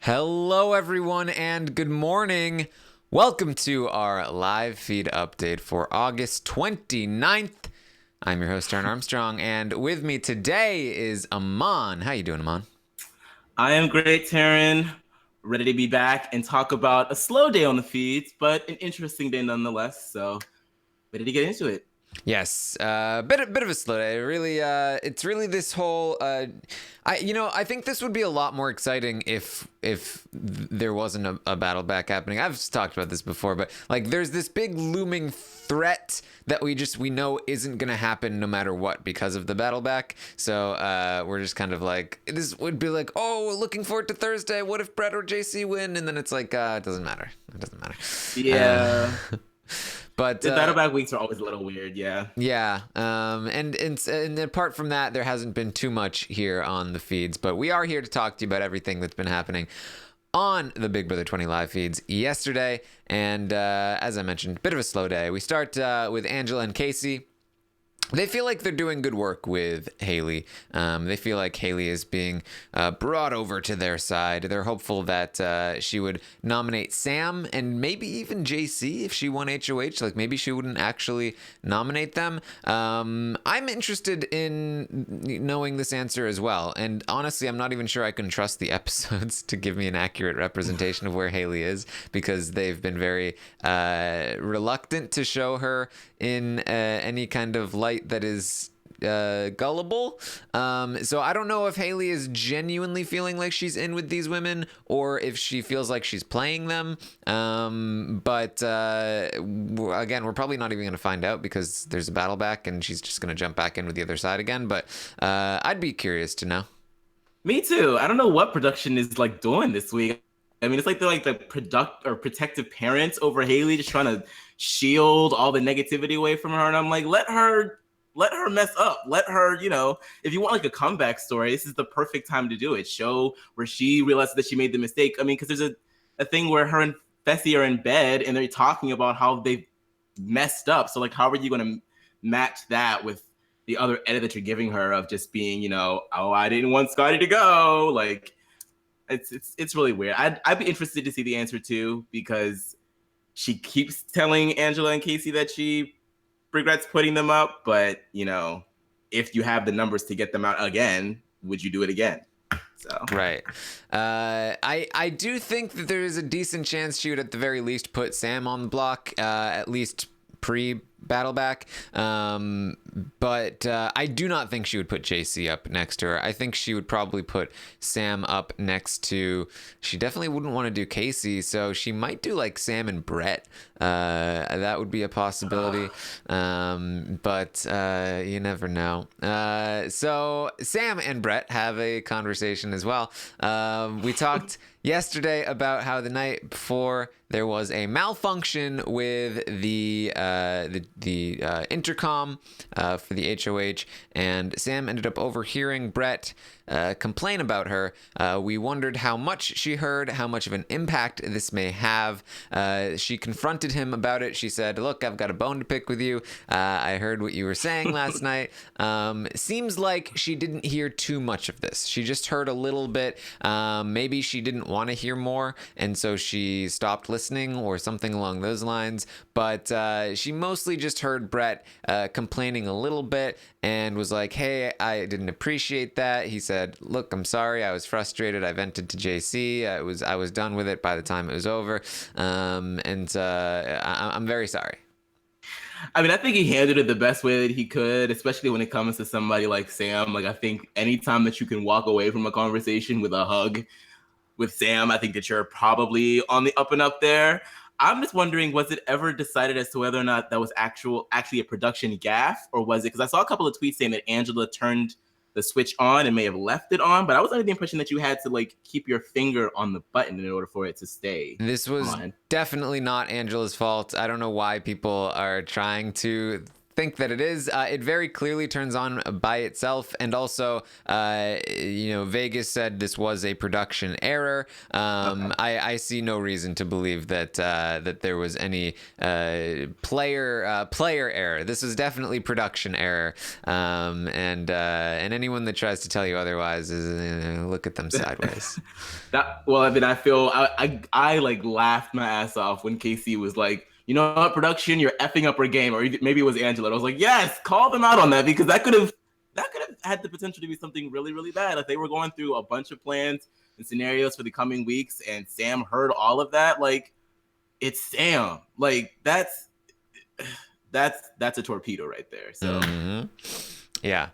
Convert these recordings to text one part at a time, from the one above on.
Hello, everyone, and good morning. Welcome to our live feed update for August 29th. I'm your host, Taran Armstrong, and with me today is Aman. How you doing, Aman? I am great, Taran. Ready to be back and talk about a slow day on the feeds, but an interesting day nonetheless. So, ready to get into it. Yes, bit of a slow day. Really, it's really this whole. I think this would be a lot more exciting if there wasn't a battle back happening. I've talked about this before, but like, there's this big looming threat that we know isn't gonna happen no matter what because of the battle back. So we're just kind of like, this would be like, oh, looking forward to Thursday. What if Brett or JC win? And then it's like, it doesn't matter. It doesn't matter. Yeah. But The battle back weeks are always a little weird, yeah. Yeah, and apart from that, there hasn't been too much here on the feeds, but we are here to talk to you about everything that's been happening on the Big Brother 20 live feeds yesterday. And as I mentioned, bit of a slow day. We start with Angela and Kaycee. They feel like they're doing good work with Haleigh. They feel like Haleigh is being brought over to their side. They're hopeful that she would nominate Sam and maybe even JC if she won HOH. Like, maybe she wouldn't actually nominate them. I'm interested in knowing this answer as well. And honestly, I'm not even sure I can trust the episodes to give me an accurate representation of where Haleigh is, because they've been very reluctant to show her in any kind of light that is gullible. So I don't know if Haleigh is genuinely feeling like she's in with these women or if she feels like she's playing them. But again, we're probably not even going to find out because there's a battle back and she's just going to jump back in with the other side again. But I'd be curious to know. Me too. I don't know what production is like doing this week. I mean, it's like they're like the protective parents over Haleigh, just trying to shield all the negativity away from her. And I'm like, let her mess up. Let her, if you want like a comeback story, this is the perfect time to do it. Show where she realizes that she made the mistake. I mean, because there's a thing where her and Fessy are in bed and they're talking about how they've messed up. So like, how are you going to match that with the other edit that you're giving her of just being, oh, I didn't want Scottie to go. Like, it's really weird. I'd be interested to see the answer too, because she keeps telling Angela and Kaycee that she regrets putting them up, but if you have the numbers to get them out again, would you do it again? So right. I do think that there is a decent chance she would at the very least put Sam on the block, at least pre battle back. But I do not think she would put JC up next to her. I think she would probably put Sam up next to, she definitely wouldn't want to do Kaycee, so she might do like Sam and Brett. That would be a possibility. But you never know. So Sam and Brett have a conversation as well. We talked yesterday about how the night before there was a malfunction with the intercom for the HOH, and Sam ended up overhearing Brett complain about her. We wondered how much she heard, how much of an impact this may have. She confronted him about it. She said, look, I've got a bone to pick with you. I heard what you were saying last night. Seems like she didn't hear too much of this. She just heard a little bit. Maybe she didn't want to hear more, and so she stopped listening or something along those lines. But she mostly just heard Brett complaining a little bit and was like, hey, I didn't appreciate that. He said, look, I'm sorry. I was frustrated. I vented to JC. I was done with it by the time it was over. And I'm very sorry. I mean, I think he handled it the best way that he could, especially when it comes to somebody like Sam. Like, I think anytime that you can walk away from a conversation with a hug with Sam, I think that you're probably on the up and up there. I'm just wondering, was it ever decided as to whether or not that was actually a production gaffe, or was it, because I saw a couple of tweets saying that Angela turned the switch on and may have left it on, but I was under the impression that you had to like keep your finger on the button in order for it to stay. This was on. Definitely not Angela's fault. I don't know why people are trying to think that it is. It very clearly turns on by itself, and also, Vegas said this was a production error. I see no reason to believe that there was any player error. This is definitely production error, and anyone that tries to tell you otherwise is look at them sideways. I feel I like laughed my ass off when Kaycee was like, you know what, production, you're effing up her game, or maybe it was Angela. I was like, yes, call them out on that, because that could have had the potential to be something really, really bad. If they were going through a bunch of plans and scenarios for the coming weeks, and Sam heard all of that, like, it's Sam. Like, that's a torpedo right there. So. Mm-hmm. Yeah.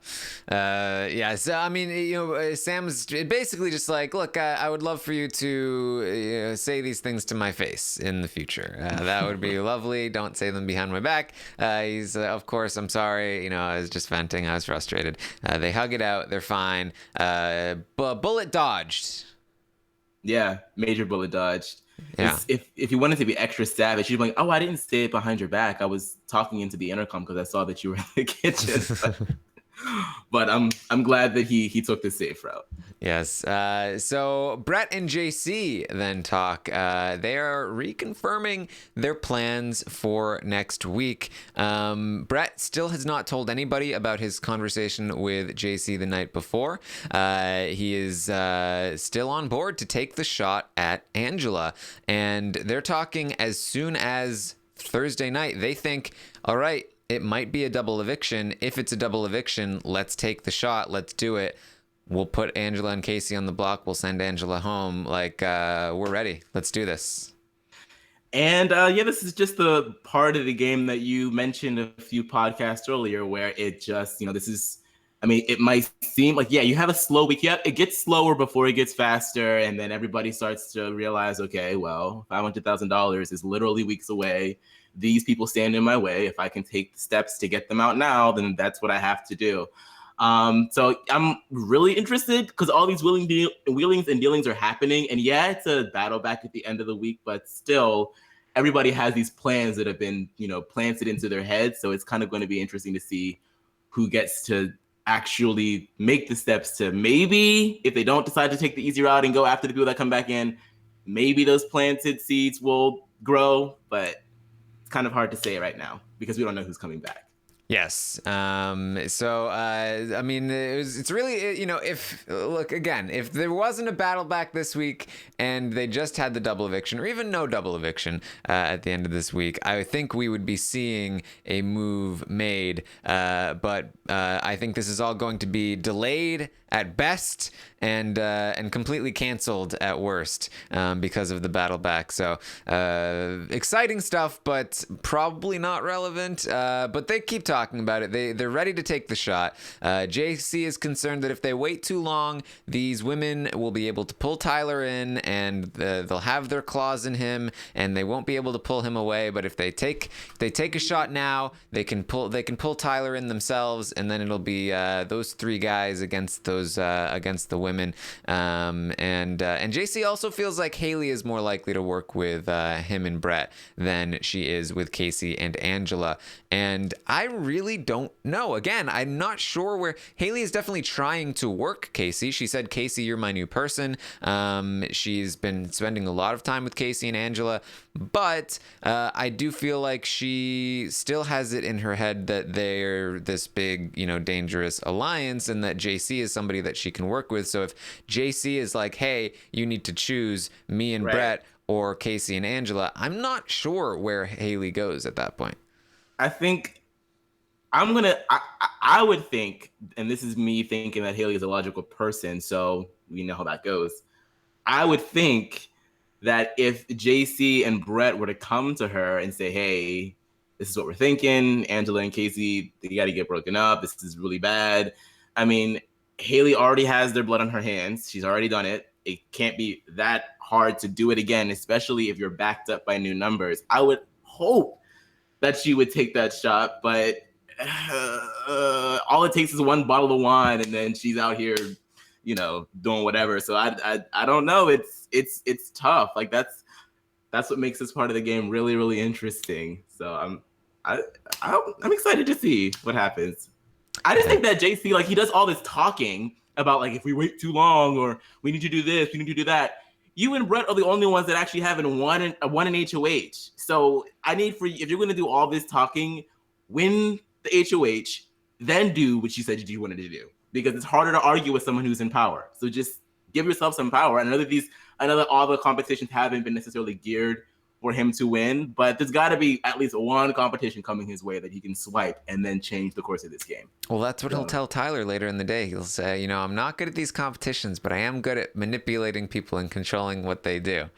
So, I mean, Sam's basically just like, look, I would love for you to say these things to my face in the future. That would be lovely. Don't say them behind my back. He's, of course, I'm sorry. I was just venting. I was frustrated. They hug it out. They're fine. Bullet dodged. Yeah, major bullet dodged. Yeah. If you wanted to be extra savage, you'd be like, oh, I didn't say it behind your back. I was talking into the intercom because I saw that you were in the kitchen. But I'm glad that he took the safe route. Yes. So Brett and JC then talk. They are reconfirming their plans for next week. Brett still has not told anybody about his conversation with JC the night before. He is still on board to take the shot at Angela, and they're talking as soon as Thursday night. They think, all right, it might be a double eviction. If it's a double eviction, let's take the shot. Let's do it. We'll put Angela and Kaycee on the block. We'll send Angela home. Like, we're ready. Let's do this. And this is just the part of the game that you mentioned a few podcasts earlier, where it just, this is, it might seem like, you have a slow week. Yeah, it gets slower before it gets faster. And then everybody starts to realize, okay, well, $500,000 is literally weeks away. These people stand in my way. If I can take the steps to get them out now, then that's what I have to do. So I'm really interested, because all these wheelings and dealings are happening. And it's a battle back at the end of the week, but still everybody has these plans that have been, planted into their heads. So it's kind of going to be interesting to see who gets to actually make the steps to, maybe if they don't decide to take the easy route and go after the people that come back in, maybe those planted seeds will grow, but it's kind of hard to say right now because we don't know who's coming back. Yes. It's really, if there wasn't a battle back this week and they just had the double eviction, or even no double eviction at the end of this week, I think we would be seeing a move made. But I think this is all going to be delayed at best and completely canceled at worst because of the battle back. So exciting stuff, but probably not relevant. But they keep talking about it. They're ready to take the shot. JC is concerned that if they wait too long, these women will be able to pull Tyler in, and they'll have their claws in him, and they won't be able to pull him away. But if they take a shot now, they can pull Tyler in themselves, and then it'll be those three guys against the women. And JC also feels like Haleigh is more likely to work with him and Brett than she is with Kaycee and Angela. And I really don't know. Again, I'm not sure where Haleigh is definitely trying to work Kaycee. She said, Kaycee, you're my new person. She's been spending a lot of time with Kaycee and Angela, but I do feel like she still has it in her head that they're this big, dangerous alliance, and that JC is somebody that she can work with. So if JC is like, hey, you need to choose me and Brett or Kaycee and Angela, I'm not sure where Haleigh goes at that point. I think I would think, and this is me thinking that Haleigh is a logical person, so we know how that goes. I would think that if JC and Brett were to come to her and say, hey, this is what we're thinking, Angela and Kaycee, they got to get broken up, this is really bad. Haleigh already has their blood on her hands. She's already done it. It can't be that hard to do it again, especially if you're backed up by new numbers. I would hope that she would take that shot, but all it takes is one bottle of wine, and then she's out here, doing whatever. So I don't know. It's tough. Like that's what makes this part of the game really, really interesting. So I'm excited to see what happens. I just think that JC, like, he does all this talking about, like, if we wait too long or we need to do this, we need to do that. You and Brett are the only ones that actually haven't won in HOH. So I need for you, if you're going to do all this talking, win the HOH, then do what you said you wanted to do. Because it's harder to argue with someone who's in power. So just give yourself some power. I know all the competitions haven't been necessarily geared for him to win, but there's got to be at least one competition coming his way that he can swipe and then change the course of this game. Well, that's what he'll tell Tyler later in the day. He'll say, I'm not good at these competitions, but I am good at manipulating people and controlling what they do,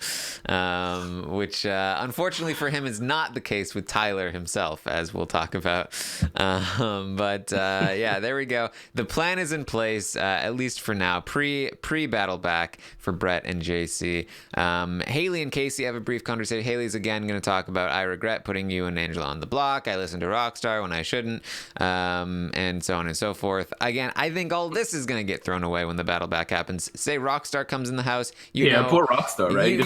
which unfortunately for him is not the case with Tyler himself, as we'll talk about. Yeah, there we go. The plan is in place, at least for now, pre-battle back for Brett and JC. Haleigh and Kaycee have a brief conversation. Haleigh's again going to talk about, I regret putting you and Angela on the block. I listened to Rockstar when I shouldn't, and so on and so forth. Again, I think all this is going to get thrown away when the battle back happens. Say Rockstar comes in the house. Poor Rockstar, right?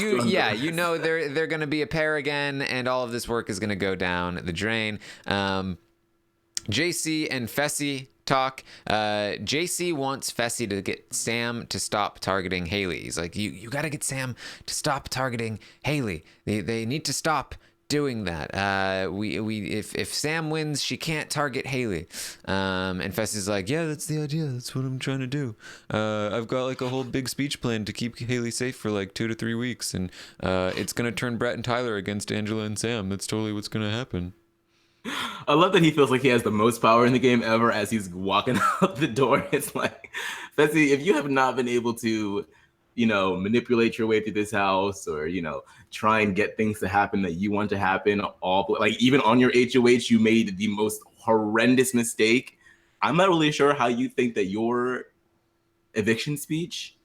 They're going to be a pair again, and all of this work is going to go down the drain. JC and Fessy talk. JC wants Fessy to get Sam to stop targeting Haleigh. He's like, you got to get Sam to stop targeting Haleigh. They need to stop doing that. If Sam wins, she can't target Haleigh. And Fessy's like, yeah, that's the idea. That's what I'm trying to do. I've got like a whole big speech plan to keep Haleigh safe for like 2 to 3 weeks, and it's gonna turn Brett and Tyler against Angela and Sam. That's totally what's gonna happen. I love that he feels like he has the most power in the game ever as he's walking out the door. It's like, Fessy, if you have not been able to, manipulate your way through this house, or, try and get things to happen that you want to happen, even on your HOH, you made the most horrendous mistake. I'm not really sure how you think that your eviction speech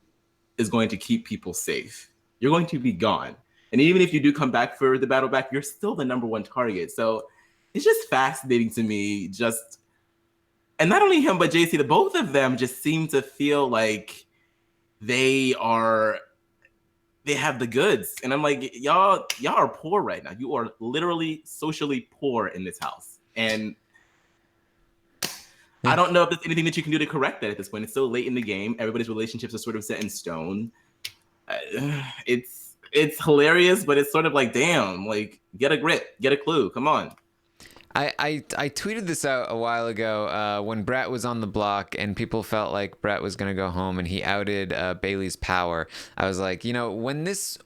is going to keep people safe. You're going to be gone. And even if you do come back for the battle back, you're still the number one target. So it's just fascinating to me. And not only him, but JC, the both of them just seem to feel like they have the goods. And I'm like, y'all are poor right now. You are literally socially poor in this house. And I don't know if there's anything that you can do to correct that at this point. It's so late in the game. Everybody's relationships are sort of set in stone. It's hilarious, but it's sort of like, damn, like, get a grip, get a clue. Come on. I tweeted this out a while ago when Brett was on the block and people felt like Brett was going to go home and he outed Bayleigh's power. I was like, when this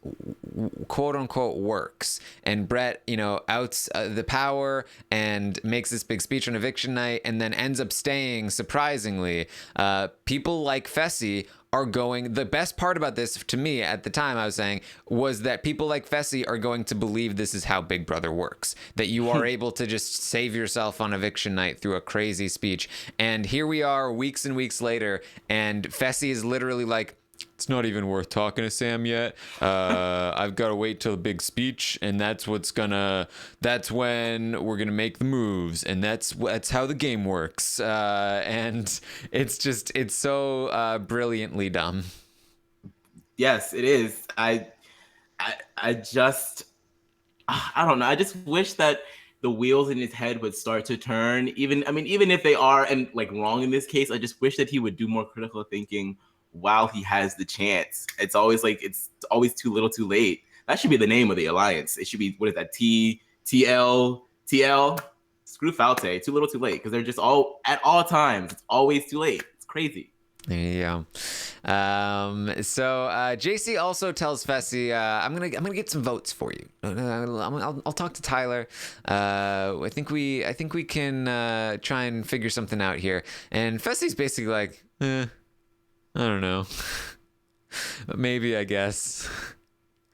quote unquote works and Brett, outs the power and makes this big speech on eviction night and then ends up staying surprisingly, people like Fessy are going. The best part about this to me at the time, I was saying, was that people like Fessy are going to believe this is how Big Brother works, that you are able to just save yourself on eviction night through a crazy speech. And here we are weeks and weeks later, and Fessy is literally like, it's not even worth talking to Sam yet. I've got to wait till the big speech, and that's when we're gonna make the moves, and that's how the game works. And it's so brilliantly dumb. Yes, it is. I don't know. I just wish that the wheels in his head would start to turn. Even if they are and like wrong in this case, I just wish that he would do more critical thinking while he has the chance. It's always too little too late. That should be the name of the alliance. It should be, what is that, TL? Screw Falte, too little too late, because they're just at all times, it's always too late. It's crazy. There you go. So JC also tells Fessy, I'm gonna get some votes for you. I'll talk to Tyler. I think we can try and figure something out here. And Fessy's basically like, I don't know. Maybe, I guess.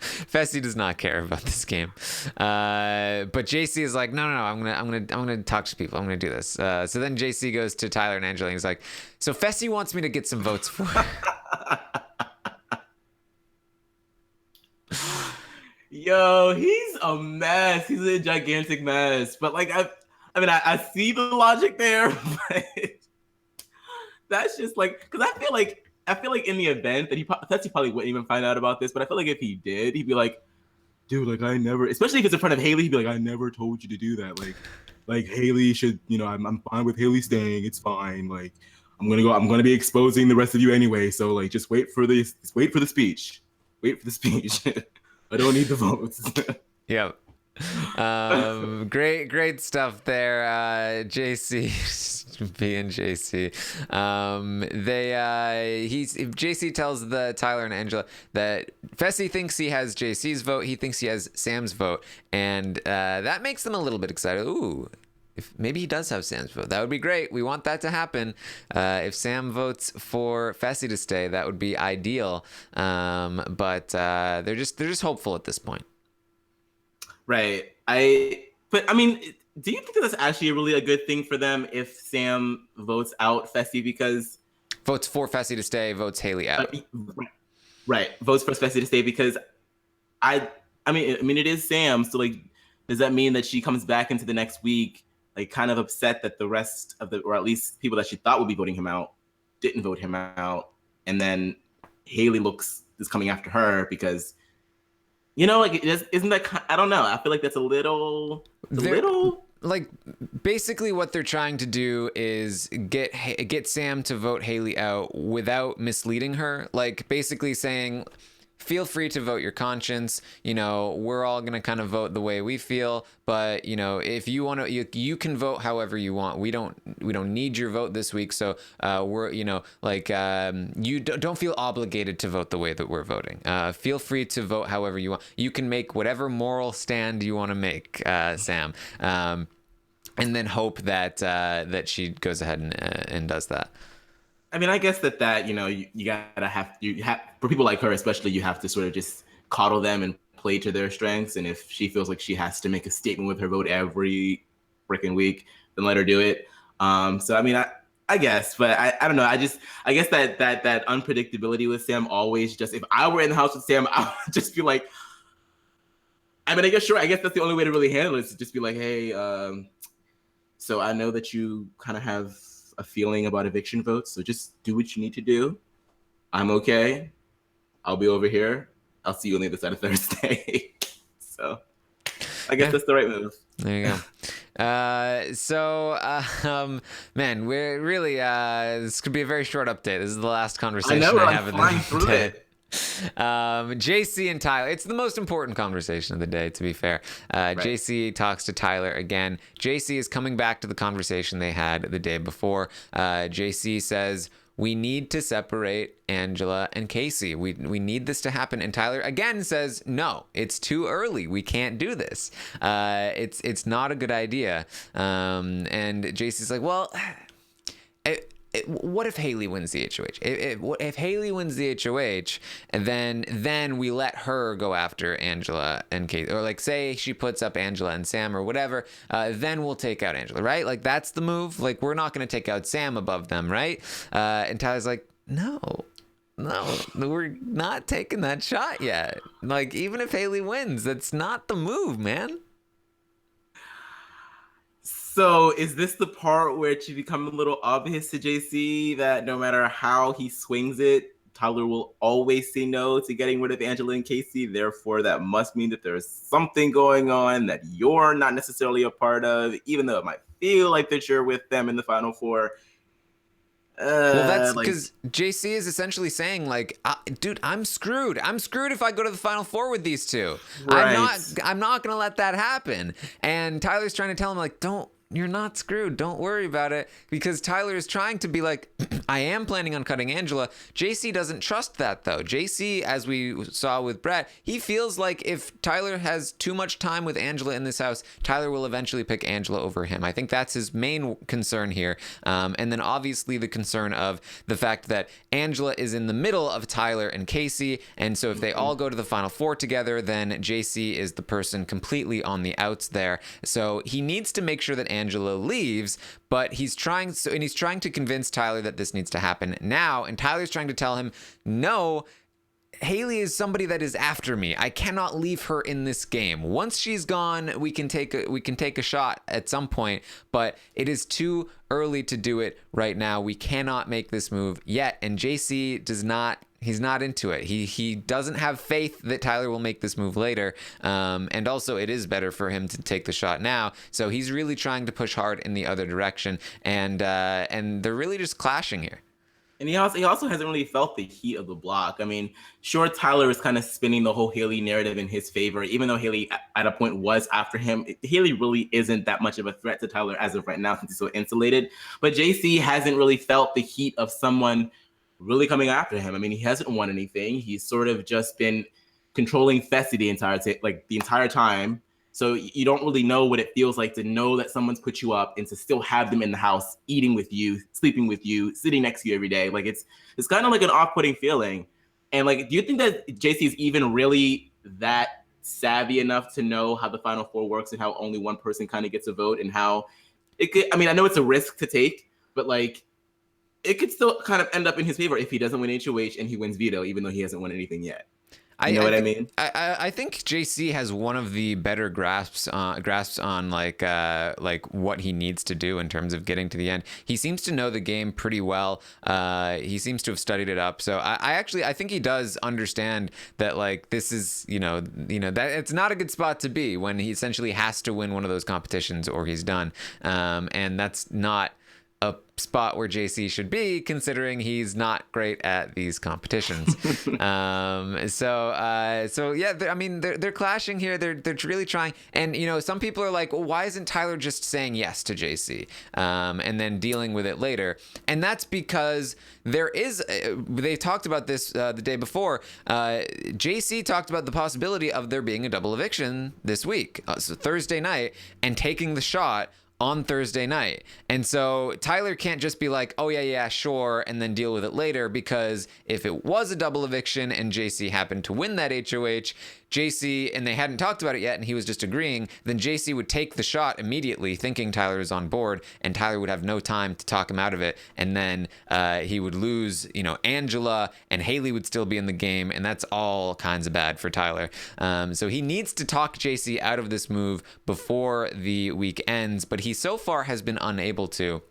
Fessy does not care about this game. But JC is like, no, I'm gonna talk to people. I'm gonna do this. So then JC goes to Tyler and Angela and he's like, so Fessy wants me to get some votes for Yo, he's a mess. He's a gigantic mess. But like, I see the logic there, but that's just like, because I feel like in the event that Fessy probably wouldn't even find out about this, but I feel like if he did, he'd be like, dude, like, I never, especially if it's in front of Haleigh, he'd be like, I never told you to do that. Like, like Haleigh should, I'm fine with Haleigh staying. It's fine. Like I'm gonna be exposing the rest of you anyway. So like just wait for the speech. Wait for the speech. I don't need the votes. Yep. Great stuff there. JC being JC. JC tells the Tyler and Angela that Fessy thinks he has JC's vote. He thinks he has Sam's vote, and that makes them a little bit excited. Ooh, if maybe he does have Sam's vote, that would be great. We want that to happen. If Sam votes for Fessy to stay, that would be ideal. But they're just hopeful at this point. Right. But I mean, do you think that's actually really a good thing for them if Sam votes out Fessy? Because votes for Fessy to stay, votes Haleigh out. Right. Votes for Fessy to stay because I mean it is Sam. So like, does that mean that she comes back into the next week like kind of upset that the rest of or at least people that she thought would be voting him out didn't vote him out, and then Haleigh is coming after her because. Like, isn't that? I don't know. I feel like that's a little. Like, basically, what they're trying to do is get Sam to vote Haleigh out without misleading her. Like, basically saying, feel free to vote your conscience. We're all gonna kind of vote the way we feel, but if you want to, you can vote however you want. We don't need your vote this week, so we're you don't feel obligated to vote the way that we're voting. Feel free to vote however you want. You can make whatever moral stand you want to make, Sam, and then hope that she goes ahead and does that. I mean, I guess that you gotta have for people like her especially, you have to sort of just coddle them and play to their strengths. And if she feels like she has to make a statement with her vote every freaking week, then let her do it. So I mean, I guess, but I don't know. I guess that unpredictability with Sam always just, if I were in the house with Sam, I would just be like, I mean, I guess that's the only way to really handle it is to just be like, hey, so I know that you kind of have a feeling about eviction votes, so just do what you need to do. I'm okay. I'll be over here. I'll see you on the other side of Thursday. So I guess that's the right move. There you go. Man, we're really this could be a very short update. This is the last conversation I have in the day. JC and Tyler, it's the most important conversation of the day, to be fair. Right. JC talks to Tyler again. JC is coming back to the conversation they had the day before. JC says, we need to separate Angela and Kaycee. We need this to happen. And Tyler again says, no, it's too early. We can't do this. It's not a good idea. And JC's like, well, what if Haleigh wins the HOH? If Haleigh wins the HOH, and then we let her go after Angela and Kaycee, or like say she puts up Angela and Sam or whatever, then we'll take out Angela, right? Like that's the move. Like we're not going to take out Sam above them, right? And Tyler's like, no, we're not taking that shot yet. Like even if Haleigh wins, that's not the move, man. So is this the part where it should become a little obvious to JC that no matter how he swings it, Tyler will always say no to getting rid of Angela and Kaycee? Therefore, that must mean that there's something going on that you're not necessarily a part of, even though it might feel like that you're with them in the Final Four. Well, that's because JC is essentially saying, like, dude, I'm screwed. I'm screwed if I go to the Final Four with these two. Right. I'm not going to let that happen. And Tyler's trying to tell him, like, you're not screwed. Don't worry about it. Because Tyler is trying to be like, I am planning on cutting Angela. JC doesn't trust that, though. JC, as we saw with Brett, he feels like if Tyler has too much time with Angela in this house, Tyler will eventually pick Angela over him. I think that's his main concern here. And then obviously the concern of the fact that Angela is in the middle of Tyler and Kaycee. And so if they all go to the Final Four together, then JC is the person completely on the outs there. So he needs to make sure that Angela leaves, but he's trying to convince Tyler that this needs to happen now, and Tyler's trying to tell him, no, Haleigh is somebody that is after me. I cannot leave her in this game. Once she's gone, we can take a shot at some point, but it is too early to do it right now. We cannot make this move yet, and JC does not. He's not into it. He doesn't have faith that Tyler will make this move later, and also it is better for him to take the shot now. So he's really trying to push hard in the other direction, and they're really just clashing here. And he also hasn't really felt the heat of the block. I mean, sure, Tyler is kind of spinning the whole Haleigh narrative in his favor, even though Haleigh at a point was after him. Haleigh really isn't that much of a threat to Tyler as of right now since he's so insulated. But JC hasn't really felt the heat of someone really coming after him. I mean, he hasn't won anything. He's sort of just been controlling Fessy the entire time. So you don't really know what it feels like to know that someone's put you up and to still have them in the house, eating with you, sleeping with you, sitting next to you every day. Like it's kind of like an off-putting feeling. And like, do you think that JC is even really that savvy enough to know how the Final Four works and how only one person kind of gets a vote and how it could? I mean, I know it's a risk to take, but like it could still kind of end up in his favor if he doesn't win HOH and he wins veto, even though he hasn't won anything yet. You know what I mean? I think JC has one of the better grasps on like what he needs to do in terms of getting to the end. He seems to know the game pretty well. He seems to have studied it up. So I think he does understand that like this is you know that it's not a good spot to be when he essentially has to win one of those competitions or he's done. And that's not a spot where JC should be, considering he's not great at these competitions. So yeah, I mean, they're clashing here. They're really trying. And, you know, some people are like, well, why isn't Tyler just saying yes to JC and then dealing with it later? And that's because they talked about this the day before. JC talked about the possibility of there being a double eviction this week, so Thursday night, and taking the shot on Thursday night. And so Tyler can't just be like, oh yeah, sure, and then deal with it later, because if it was a double eviction and JC happened to win that HOH, JC, and they hadn't talked about it yet and he was just agreeing, then JC would take the shot immediately thinking Tyler is on board, and Tyler would have no time to talk him out of it, and then he would lose, you know, Angela, and Haleigh would still be in the game, and that's all kinds of bad for Tyler. So he needs to talk JC out of this move before the week ends, but he so far has been unable to.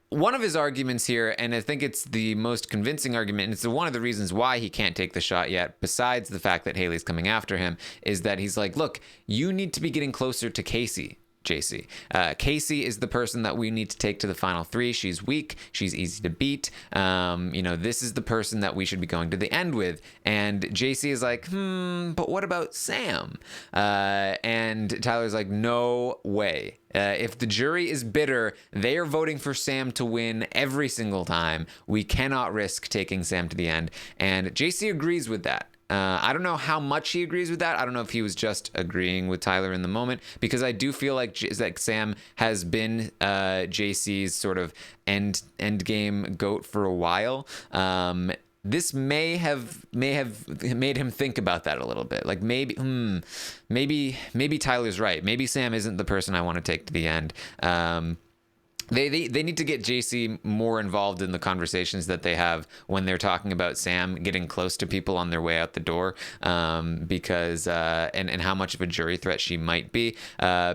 One of his arguments here, and I think it's the most convincing argument, and it's one of the reasons why he can't take the shot yet, besides the fact that Haleigh's coming after him, is that he's like, look, you need to be getting closer to Kaycee. JC. Kaycee is the person that we need to take to the final three. She's weak. She's easy to beat. You know, this is the person that we should be going to the end with. And JC is like, but what about Sam? And Tyler's like, no way. If the jury is bitter, they are voting for Sam to win every single time. We cannot risk taking Sam to the end. And JC agrees with that. I don't know how much he agrees with that. I don't know if he was just agreeing with Tyler in the moment, because I do feel like Sam has been JC's sort of end game goat for a while. This may have made him think about that a little bit. Like maybe Tyler's right. Maybe Sam isn't the person I want to take to the end. They need to get JC more involved in the conversations that they have when they're talking about Sam getting close to people on their way out the door, because and how much of a jury threat she might be,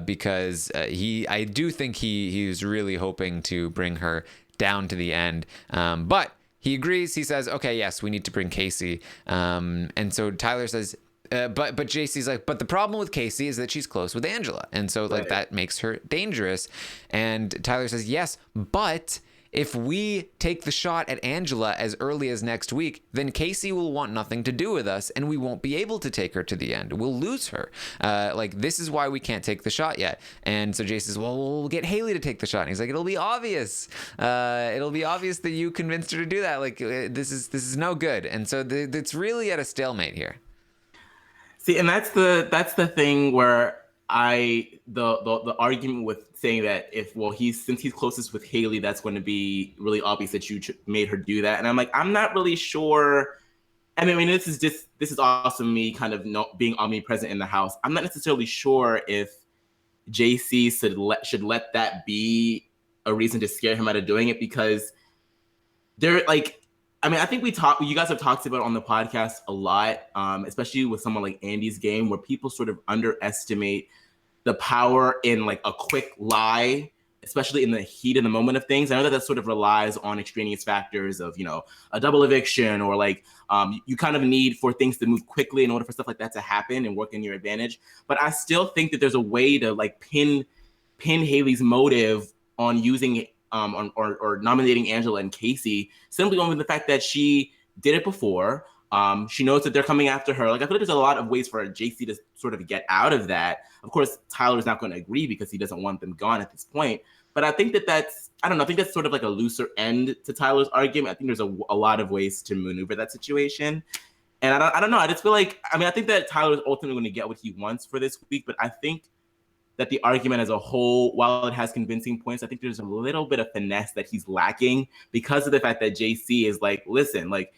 because I do think he's really hoping to bring her down to the end, but he agrees. He says, okay, yes, we need to bring Kaycee, and so Tyler says, but JC's like, but the problem with Kaycee is that she's close with Angela, and so like that makes her dangerous. And Tyler says, yes, but if we take the shot at Angela as early as next week, then Kaycee will want nothing to do with us, and we won't be able to take her to the end. We'll lose her. Like, this is why we can't take the shot yet. And so Jay says, well, we'll get Haleigh to take the shot. And he's like, it'll be obvious. It'll be obvious that you convinced her to do that. Like, this is no good. And so it's really at a stalemate here. See, and that's the thing where the argument with saying that since he's closest with Haleigh, that's going to be really obvious that you made her do that. And I'm like, I'm not really sure. I mean, this is also me kind of being omnipresent in the house. I'm not necessarily sure if JC should let that be a reason to scare him out of doing it, because they're like, I mean, I think you guys have talked about it on the podcast a lot, especially with someone like Andy's game, where people sort of underestimate the power in like a quick lie, especially in the heat of the moment of things. I know that sort of relies on extraneous factors of, a double eviction, or like you kind of need for things to move quickly in order for stuff like that to happen and work in your advantage. But I still think that there's a way to like pin Haleigh's motive on using or nominating Angela and Kaycee simply on the fact that she did it before. She knows that they're coming after her. Like, I feel like there's a lot of ways for JC to sort of get out of that. Of course, Tyler's not going to agree because he doesn't want them gone at this point. But I think I don't know, I think that's sort of like a looser end to Tyler's argument. I think there's a lot of ways to maneuver that situation. And I don't know. I just feel like, I think that Tyler's ultimately going to get what he wants for this week, but I think that the argument as a whole, while it has convincing points, I think there's a little bit of finesse that he's lacking because of the fact that JC is like, listen, like,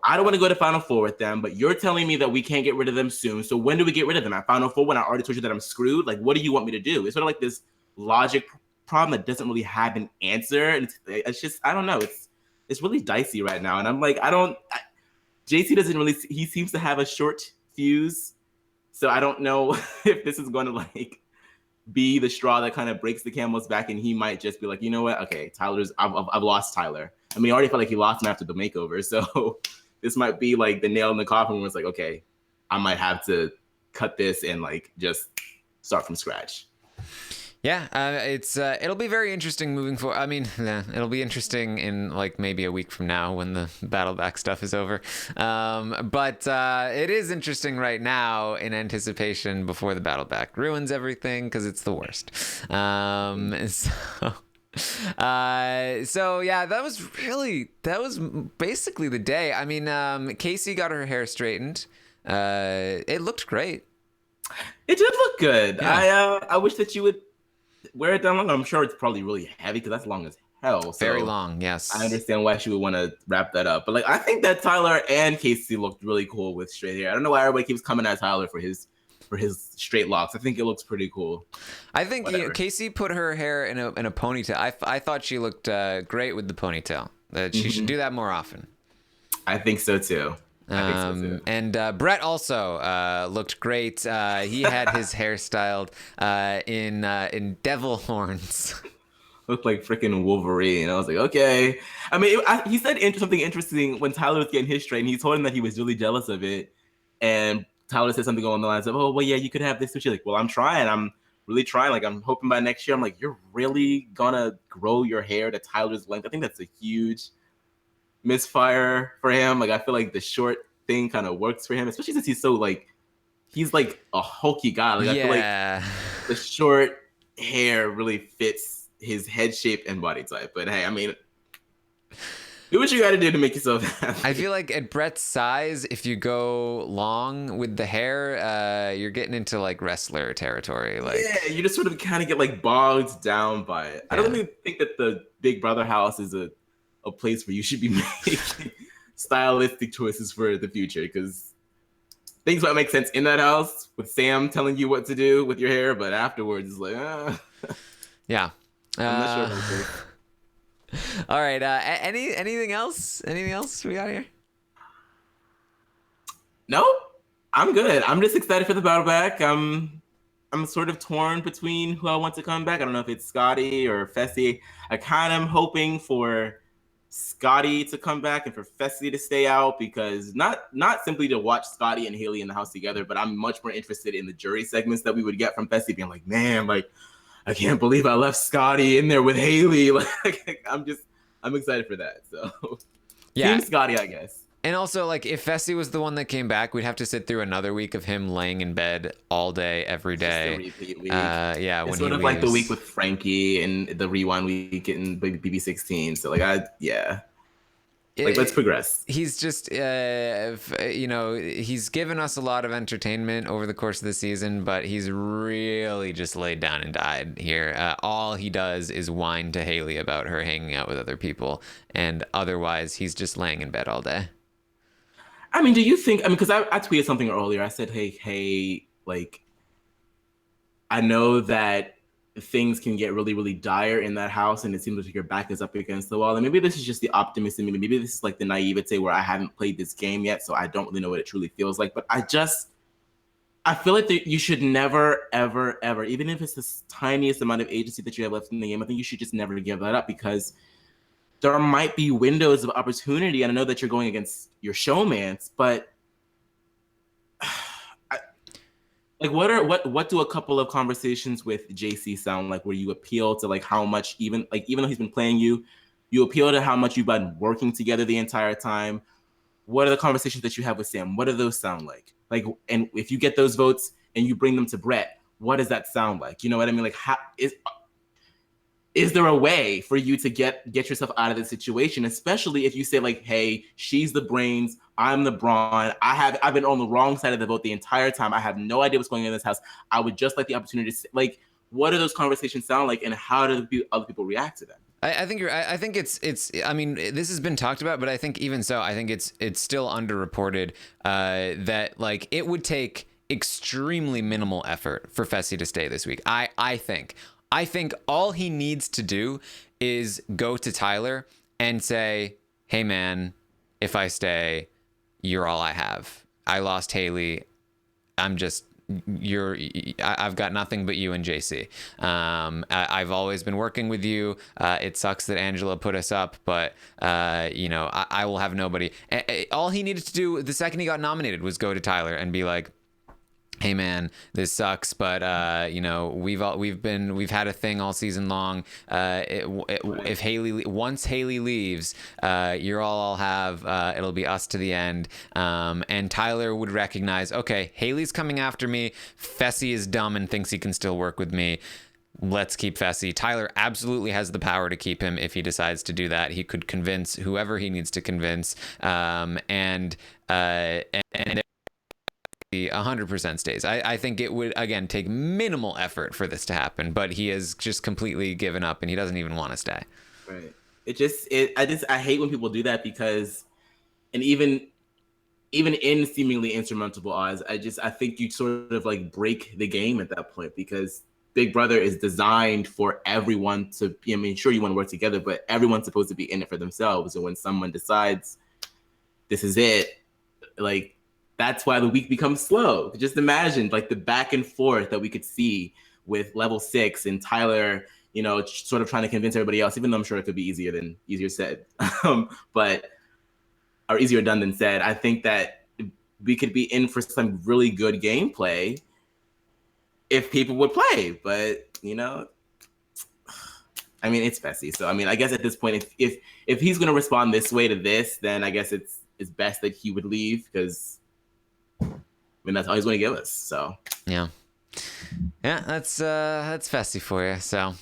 I don't want to go to Final Four with them, but you're telling me that we can't get rid of them soon. So when do we get rid of them? At Final Four, when I already told you that I'm screwed? Like, what do you want me to do? It's sort of like this logic problem that doesn't really have an answer. And it's just, I don't know. It's really dicey right now. And I'm like, JC doesn't really, he seems to have a short fuse. So I don't know if this is going to like be the straw that kind of breaks the camel's back, and he might just be like, you know what? Okay, I've lost Tyler. I mean, he already felt like he lost him after the makeover. So this might be like the nail in the coffin where it's like, okay, I might have to cut this and like just start from scratch. Yeah, it'll be very interesting moving forward. I mean, it'll be interesting in like maybe a week from now when the battle back stuff is over. But it is interesting right now in anticipation before the battle back ruins everything because it's the worst. So yeah, that was basically the day. I mean, Kaycee got her hair straightened. It looked great. It did look good. Yeah. I wish that you would wear it down longer. I'm sure it's probably really heavy because that's long as hell. So very long, yes. I understand why she would want to wrap that up. But like, I think that Tyler and Kaycee looked really cool with straight hair. I don't know why everybody keeps coming at Tyler for his straight locks. I think it looks pretty cool. I think Kaycee put her hair in a ponytail. I thought she looked great with the ponytail. That she should do that more often. I think so too. And Brett also looked great. He had his hair styled in devil horns. Looked like freaking Wolverine. I was like, okay. I mean, he said something interesting when Tyler was getting his straight, and he told him that he was really jealous of it. And Tyler said something along the lines of, oh, well, yeah, you could have this. And she's like, well, I'm trying. I'm really trying. Like, I'm hoping by next year. I'm like, you're really gonna grow your hair to Tyler's length? I think that's a huge misfire for him. Like, I feel like the short thing kind of works for him, especially since he's so like, he's like a hulky guy. Like, I feel like the short hair really fits his head shape and body type. But hey, I mean, do what you got to do to make yourself happy. I feel like at Brett's size, if you go long with the hair, you're getting into like wrestler territory. Like, yeah, you just sort of kind of get like bogged down by it. I don't even think that the Big Brother house is a place where you should be making stylistic choices for the future, because things might make sense in that house with Sam telling you what to do with your hair, but afterwards it's like, yeah. I'm not sure about this. All right. Anything else? Anything else we got here? Nope. I'm good. I'm just excited for the battle back. I'm sort of torn between who I want to come back. I don't know if it's Scottie or Fessy. I kind of am hoping for Scottie to come back and for Fessy to stay out, because not simply to watch Scottie and Haleigh in the house together, but I'm much more interested in the jury segments that we would get from Fessy being like, man, like, I can't believe I left Scottie in there with Haleigh. Like, I'm excited for that. So yeah, Team Scottie, I guess. And also, like, if Fessy was the one that came back, we'd have to sit through another week of him laying in bed all day, every day. Just a repeat week. Yeah, it's sort of like the week with Frankie and the rewind week in BB16. So, like, let's progress. He's just, he's given us a lot of entertainment over the course of the season, but he's really just laid down and died here. All he does is whine to Haleigh about her hanging out with other people, and otherwise he's just laying in bed all day. I mean, do you think, because I tweeted something earlier. I said, hey, like, I know that things can get really, really dire in that house, and it seems like your back is up against the wall. And maybe this is just the optimist in me. Maybe this is like the naivete where I haven't played this game yet, so I don't really know what it truly feels like. But I feel like that you should never, ever, ever, even if it's the tiniest amount of agency that you have left in the game, I think you should just never give that up, because there might be windows of opportunity. And I know that you're going against your showmance, but what do a couple of conversations with JC sound like, where you appeal to like how much, even though he's been playing you appeal to how much you've been working together the entire time? What are the conversations that you have with Sam? What do those sound like? Like, and if you get those votes and you bring them to Brett, what does that sound like? You know what I mean? Like, how is there a way for you to get yourself out of this situation, especially if you say like, hey, she's the brains, I'm the brawn, I've been on the wrong side of the vote the entire time, I have no idea what's going on in this house, I would just like the opportunity to say, like, what do those conversations sound like, and how do other people react to them? I think it's. I mean, this has been talked about, but I think even so, I think it's still underreported that like it would take extremely minimal effort for Fessy to stay this week. I think all he needs to do is go to Tyler and say, "Hey man, if I stay, you're all I have. I lost Haleigh. I've got nothing but you and JC. I've always been working with you. It sucks that Angela put us up, but I will have nobody." All he needed to do the second he got nominated was go to Tyler and be like, "Hey man, this sucks, but we've had a thing all season long. If once Haleigh leaves, you're all I'll have. It'll be us to the end." And Tyler would recognize, okay, Haleigh's coming after me. Fessy is dumb and thinks he can still work with me. Let's keep Fessy. Tyler absolutely has the power to keep him if he decides to do that. He could convince whoever he needs to convince, and 100% stays. I think it would, again, take minimal effort for this to happen, but he has just completely given up and he doesn't even want to stay. Right. I hate when people do that, because, and even in seemingly insurmountable odds, I think you sort of like break the game at that point, because Big Brother is designed for everyone to, I mean, sure, you want to work together, but everyone's supposed to be in it for themselves. And when someone decides this is it, like, that's why the week becomes slow. Just imagine like the back and forth that we could see with level 6 and Tyler, sort of trying to convince everybody else, even though I'm sure it could be easier said, or easier done than said. I think that we could be in for some really good gameplay if people would play, but I mean, it's Fessy. So I mean, I guess at this point, if he's gonna respond this way to this, then I guess it's best that he would leave, because I mean, that's all he's going to give us. So yeah, that's Fessy for you. So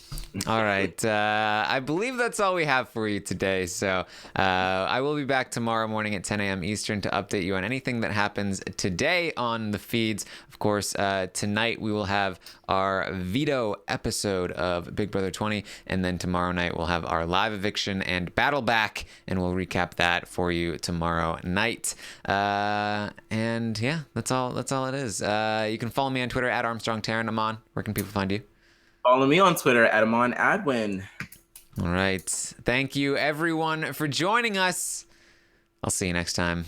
all right, I believe that's all we have for you today. So I will be back tomorrow morning at 10 a.m. Eastern to update you on anything that happens today on the feeds. Of course, tonight we will have our veto episode of Big Brother 20, and then tomorrow night we'll have our live eviction and battle back, and we'll recap that for you tomorrow night. And yeah, that's all it is. You can follow me on Twitter at Armstrong Taran. Amon, where can people find you? Follow me on Twitter at Amon Adwin. All right. Thank you, everyone, for joining us. I'll see you next time.